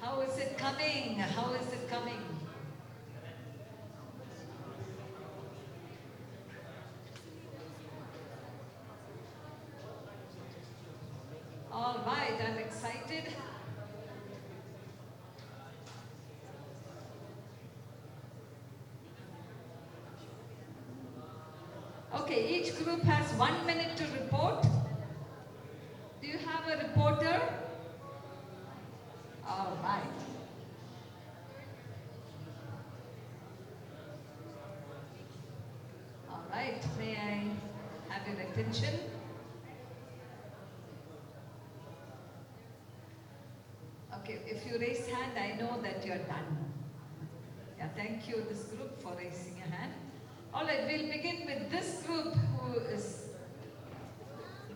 How is it coming? How is it coming? All right, I'm excited. Okay, each group has 1 minute to report. Do you have a reporter? All right. All right, may I have your attention? Okay, if you raise hand, I know that you're done. Yeah, thank you, this group, for raising a hand. All right, we'll begin with this group who is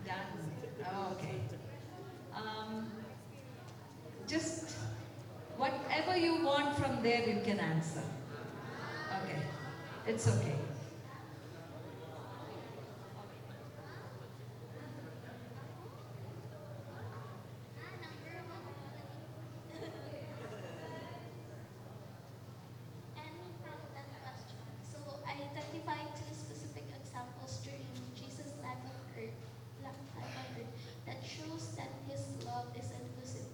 done. Okay. Um, just whatever you want from there, you can answer. Okay, it's okay. Any from that question. So I identified two specific examples during Jesus' life on earth that shows that his love is inclusive.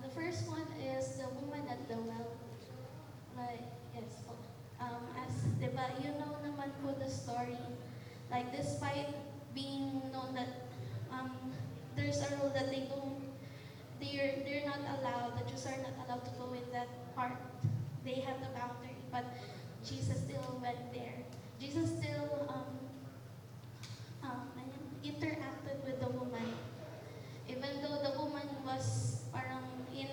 The first one is the woman at the well. Like, yes, as diba, you know naman po the story. Like, despite being known that there's a rule that they're not allowed, the Jews are not allowed to go in that part. They have the boundary, but Jesus still went there. Jesus still interacted with the woman, even though the woman was parang in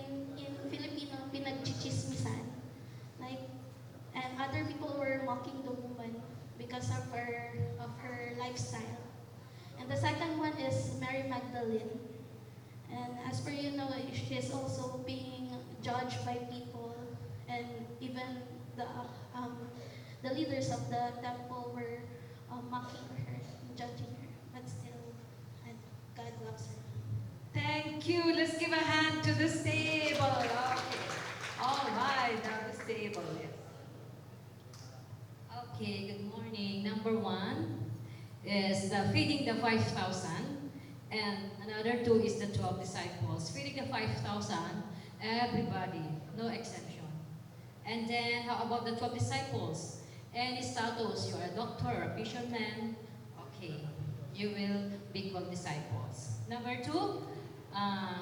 Filipino pinagchichismisan, like, and other people were mocking the woman because of her lifestyle. And the second one is Mary Magdalene. And as per you know, she is also being judged by people, and even the um, the leaders of the temple were mocking her, judging her, but still, and God loves her. Thank you. Let's give a hand to this table. Okay. All right, now this table, yes. Okay, good morning. Number one is the feeding the 5,000, and another two is the 12 disciples. Feeding the 5,000, everybody, no exception. And then how about the 12 disciples? Any status, you're a doctor or a fisherman, okay, you will be called disciples. Number two, uh,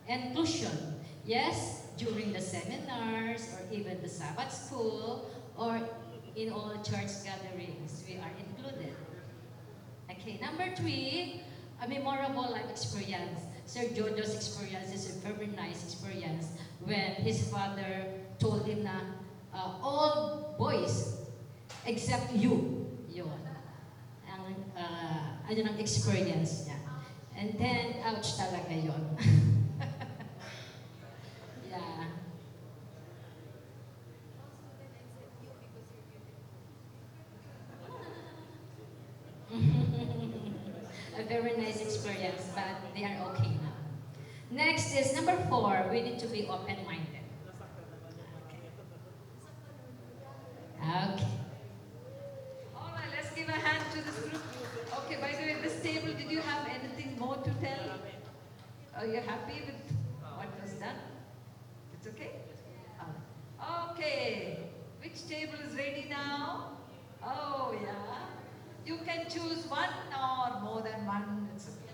inclusion. Yes, during the seminars or even the Sabbath school or in all church gatherings, we are included. Okay, number three, a memorable life experience. Sir Jojo's experience is a very nice experience when his father told him na all boys except you. Yun. Ano ng experience niya. And then, ouch talaga yun. Yeah. A very nice experience, but they are okay now. Next is number four, we need to be open-minded. Okay. Okay. All right, let's give a hand to this group. Okay, by the way, this table, did you have anything more to tell? Are you happy with what was done? It's okay? Okay. Which table is ready now? Oh, yeah. You can choose one or more than one. It's okay.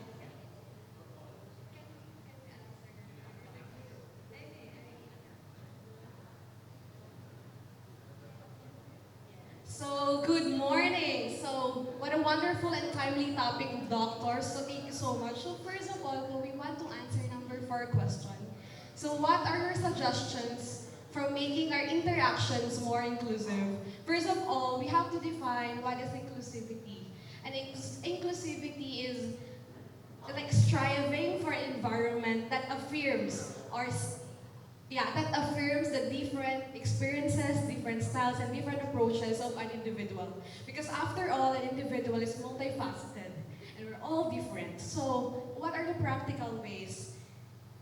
So, good morning. So, what a wonderful and timely topic, doctors. So, thank you so much. So, first of all, we want to answer number 4 question. So, what are your suggestions for making our interactions more inclusive? First of all, we have to define what is inclusivity. And inclusivity is like striving for an environment that affirms that affirms the different experiences, different styles, and different approaches of an individual. Because after all, an individual is multifaceted, and we're all different. So, what are the practical ways?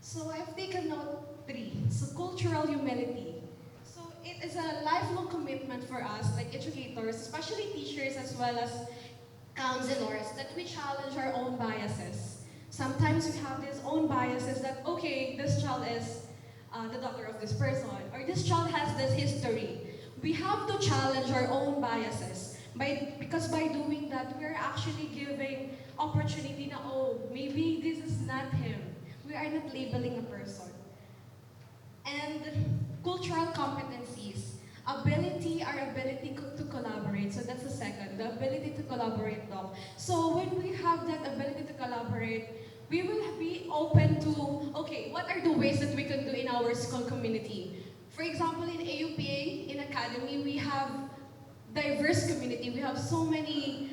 So, I've taken note 3. So cultural humility. So it is a lifelong commitment for us, like educators, especially teachers as well as counselors, that we challenge our own biases. Sometimes we have these own biases that, okay, this child is the daughter of this person, or this child has this history. We have to challenge our own biases because by doing that, we're actually giving opportunity na, oh, maybe this is not him. We are not labeling a person. And cultural competencies. Ability, our ability to collaborate. So that's the second, the ability to collaborate, Doc. So when we have that ability to collaborate, we will be open to, okay, what are the ways that we can do in our school community? For example, in AUPA, in Academy, we have diverse community. We have so many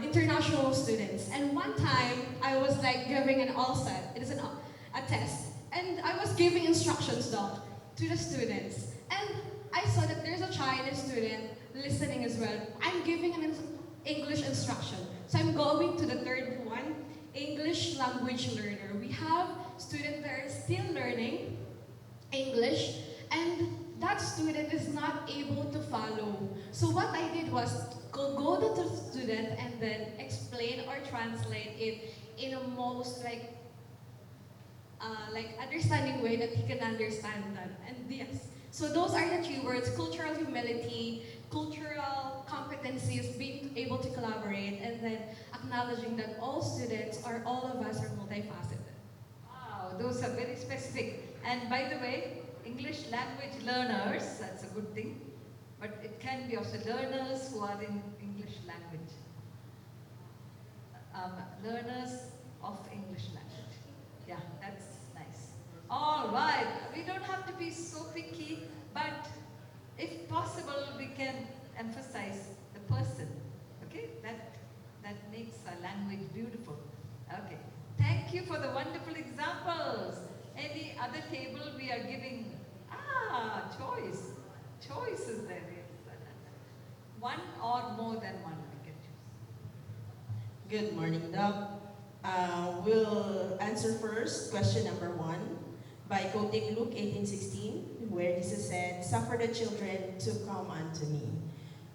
international students. And one time, I was like giving an all-set, it is a test, and I was giving instructions, Doc, to the students. And I saw that there's a Chinese student listening as well. I'm giving an English instruction. So I'm going to the third one, English language learner. We have students that are still learning English, and that student is not able to follow. So what I did was go to the student and then explain or translate it in a most like understanding way that he can understand them. And yes, so those are the 3 words: cultural humility, cultural competencies, being able to collaborate, and then acknowledging that all students or all of us are multifaceted. Wow, those are very specific. And by the way, English language learners, that's a good thing. But it can be also learners who are in English language. Learners of English language. Yeah, that's nice. All right, we don't have to be so picky, but if possible, we can emphasize the person. Okay, that makes our language beautiful. Okay, thank you for the wonderful examples. Any other table we are giving? Choice. Choice is there. Yes. One or more than one we can choose. Good morning, Doc. We'll answer first question number 1 by quoting Luke 18:16, where Jesus said, "Suffer the children to come unto me,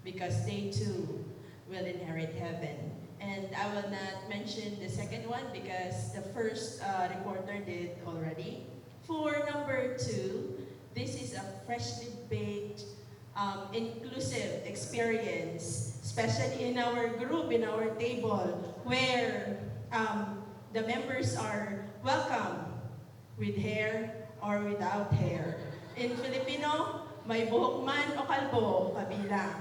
because they too will inherit heaven." And I will not mention the second one because the first recorder did already. For number 2, this is a freshly baked, inclusive experience, especially in our group, in our table, where the members are welcome with hair or without hair. In Filipino, may buhok man o kalbo, kabilang.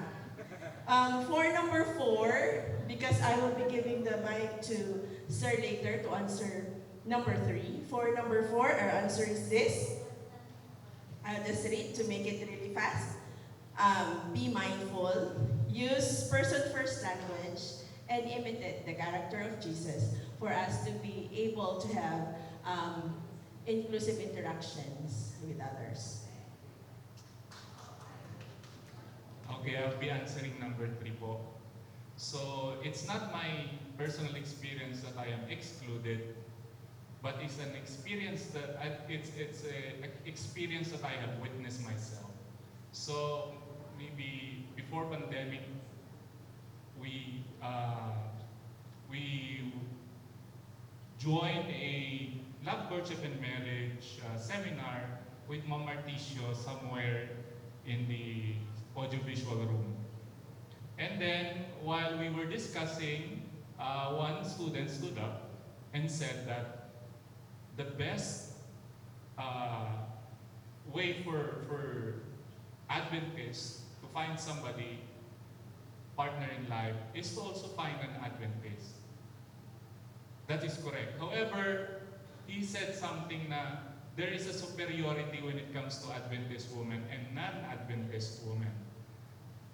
For number 4, because I will be giving the mic to Sir later to answer number 3. For number 4, our answer is this. I'll just read to make it really fast. Be mindful, use person-first language, and imitate the character of Jesus for us to be able to have inclusive interactions with others. Okay, I'll be answering number 3 po. So, it's not my personal experience that I am excluded, but it's an experience that it's an experience that I have witnessed myself. So, maybe before pandemic, we joined a love, courtship, and marriage seminar with Ma'am Marticio somewhere in the audiovisual room. And then, while we were discussing, one student stood up and said that the best way for Adventists to find somebody, partner in life, is to also find an Adventist. That is correct. However, he said something na there is a superiority when it comes to Adventist women and non-Adventist women.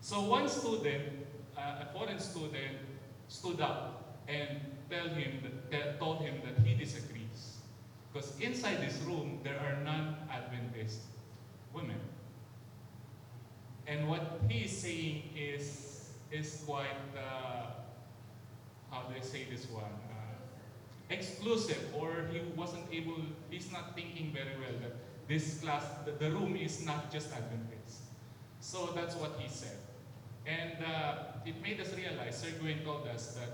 So one student, a foreign student, stood up and told him that he disagrees. Because inside this room, there are non-Adventist women. And what he is saying is quite, how do I say this one? Exclusive, or he's not thinking very well that this class, the room is not just Adventist. So that's what he said. And it made us realize, Sir Gwen told us that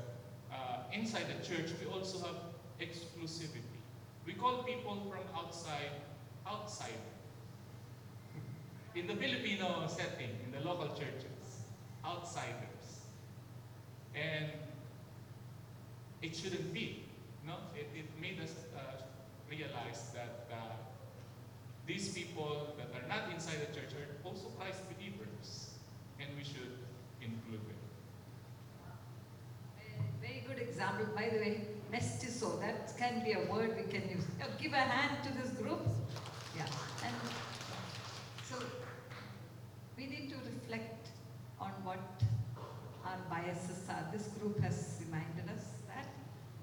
inside the church, we also have exclusivity. We call people from outside, outsider. In the Filipino setting, in the local churches, outsiders. And it shouldn't be. No? It made us realize that these people that are not inside the church are also Christ believers, and we should include them. Very good example. By the way, mestizo, that can be a word we can use. Give a hand to this group. Yeah. And so we need to reflect on what our biases are. This group has reminded us that.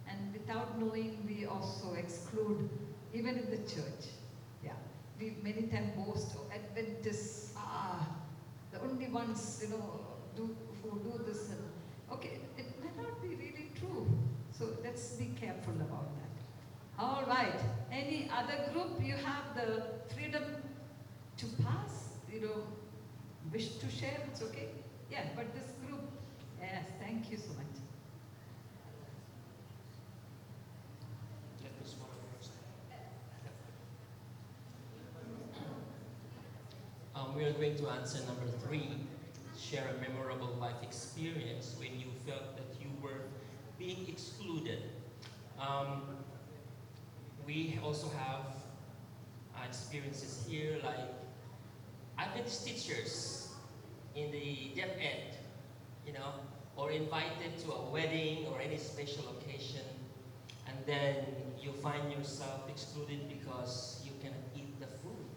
And without knowing, we also exclude, even in the church. Yeah. We many times boast, oh, Adventists are the only ones, who do this. And, okay, it may not be really true. So let's be careful about that. All right. Any other group? You have the freedom to pass. Wish to share, it's okay. Yeah, but this group, yes, thank you so much. We are going to answer number 3. Share a memorable life experience when you felt that you were being excluded. We also have experiences here like Adventist teachers in the deaf ed, or invited to a wedding or any special occasion, and then you find yourself excluded because you cannot eat the food.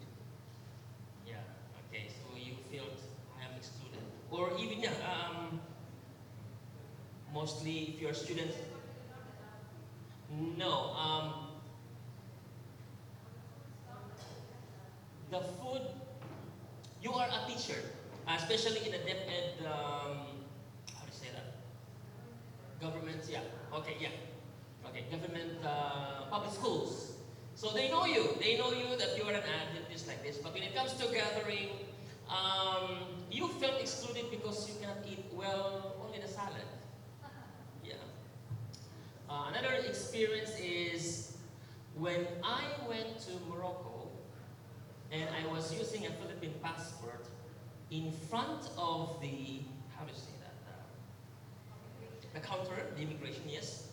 Yeah, okay, so you felt I am excluded. Or even, mostly if you're a student, no, the food, you are a teacher, especially in a deaf ed, how do you say that? Government, yeah, okay, yeah. Okay, government, public schools. So they know you that you are an Adventist like this, but when it comes to gathering, you felt excluded because you cannot eat, only the salad. Yeah. Another experience is when I went to Morocco and I was using a Philippine passport in front of the, how do you say that? The counter, the immigration, yes.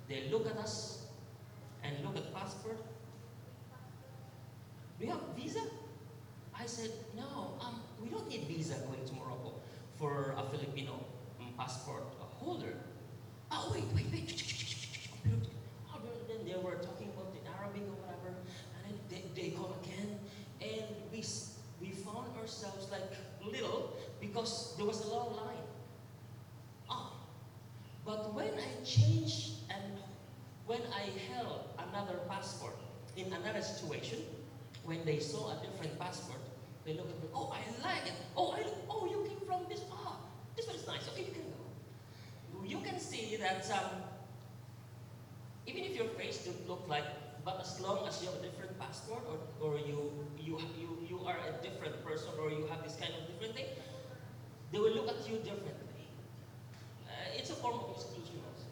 They look at us and look at the passport. Do you have visa? I said, no, we don't need visa going to Morocco for a Filipino passport holder. Oh, wait. Then they were talking about the Arabic or whatever, and then they call again, and we found ourselves like little because there was a long line. But when I changed and when I held another passport in another situation, when they saw a different passport, they look at me, oh, I like it. Oh, you came from this. This one is nice. Okay, you can go. You can see that even if your face don't look like, but as long as you have a different passport or you are a different person or you have this kind of different thing, they will look at you differently. It's a form of exclusion also.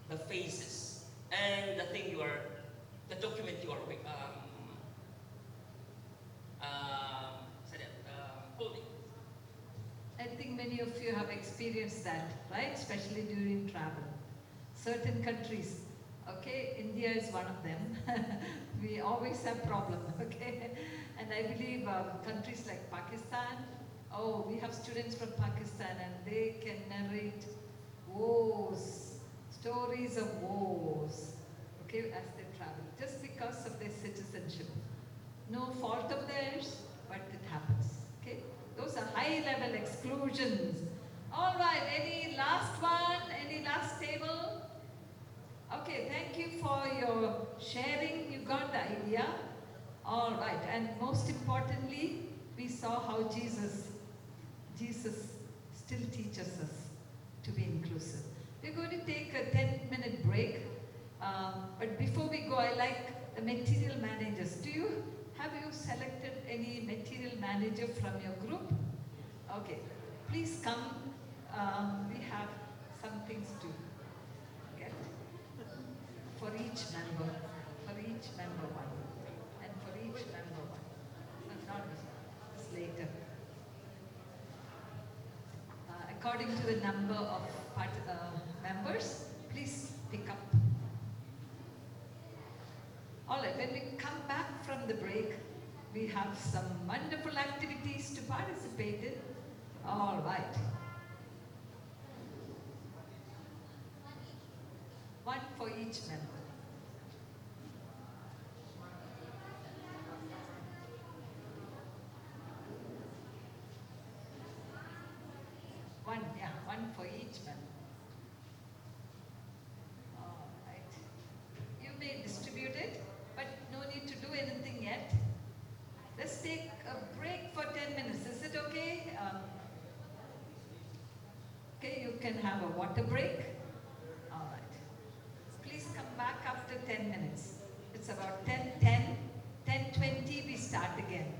The faces and the document you are holding. I think many of you have experienced that, right? Especially during travel. Certain countries, okay, India is one of them. We always have problems, okay? And I believe countries like Pakistan, we have students from Pakistan and they can narrate woes, stories of woes, okay, as they travel, just because of their citizenship. No fault of theirs, but it happens, okay? Those are high-level exclusions. All right, any last one? Any last table? Okay, thank you for your sharing. You got the idea. All right, and most importantly, we saw how Jesus still teaches us to be inclusive. We're going to take a 10-minute break. But before we go, I like the material managers. Do you have have you selected any material manager from your group? Okay, please come. We have some things to get for each member. For each member one. And for each member one. No, not this later. According to the number of members, please pick up. All right, when we come back from the break, we have some wonderful activities to participate in. All right. One for each member. One for each member. All right. You may distribute it, but no need to do anything yet. Let's take a break for 10 minutes. Is it okay? Okay, you can have a water break. All right. Please come back after 10 minutes. It's about 10:20 we start again.